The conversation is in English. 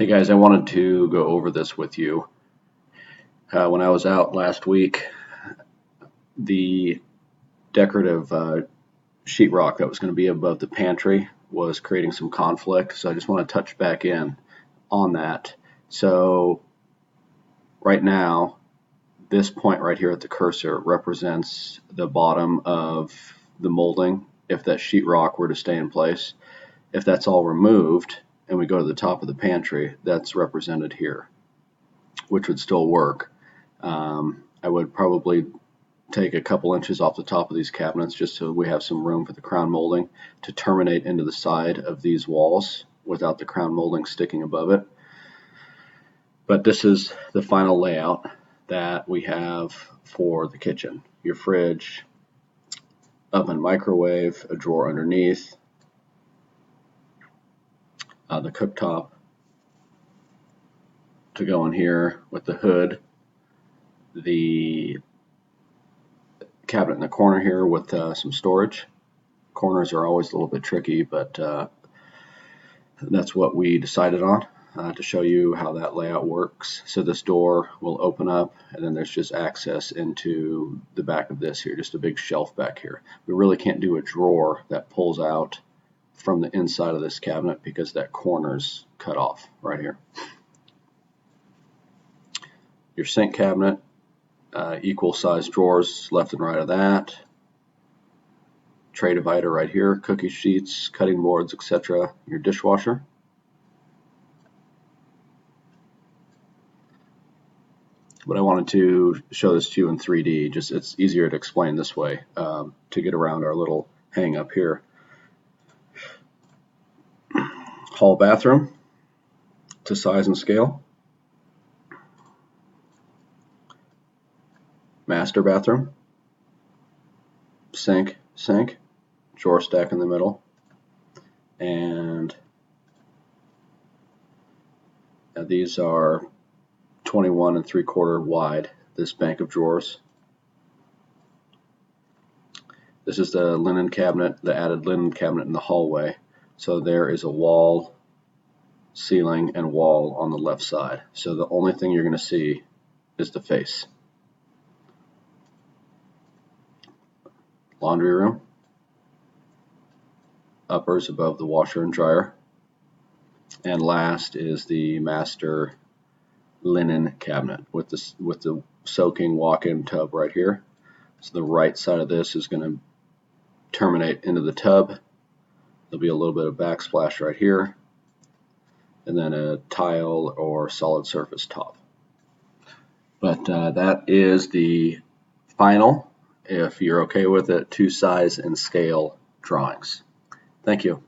Hey guys, I wanted to go over this with you. When I was out last week, the decorative sheetrock that was going to be above the pantry was creating some conflict, so I just want to touch back in on that. So right now, this point right here at the cursor represents the bottom of the molding if that sheetrock were to stay in place. If that's all removed and we go to the top of the pantry, that's represented here, which would still work. I would probably take a couple inches off the top of these cabinets just so we have some room for the crown molding to terminate into the side of these walls without the crown molding sticking above it. But this is the final layout that we have for the kitchen. Your fridge, oven, microwave, a drawer underneath, the cooktop to go in here with the hood, the cabinet in the corner here with some storage. Corners are always a little bit tricky, but that's what we decided on to show you how that layout works. So this door will open up, and then there's just access into the back of this here, just a big shelf back here. We really can't do a drawer that pulls out from the inside of this cabinet because that corner's cut off right here. Your sink cabinet, equal size drawers left and right of that. Tray divider right here, cookie sheets, cutting boards, etc. Your dishwasher. But I wanted to show this to you in 3D, just it's easier to explain this way to get around our little hang up here. Hall bathroom to size and scale. Master bathroom. Sink, drawer stack in the middle. And these are 21 3/4 wide, this bank of drawers. This is the linen cabinet, the added linen cabinet in the hallway. So there is a wall, ceiling, and wall on the left side. So the only thing you're going to see is the face. Laundry room. Uppers above the washer and dryer. And last is the master linen cabinet with the soaking walk-in tub right here. So the right side of this is going to terminate into the tub. There'll be a little bit of backsplash right here, and then a tile or solid surface top. But that is the final, if you're okay with it, to size and scale drawings. Thank you.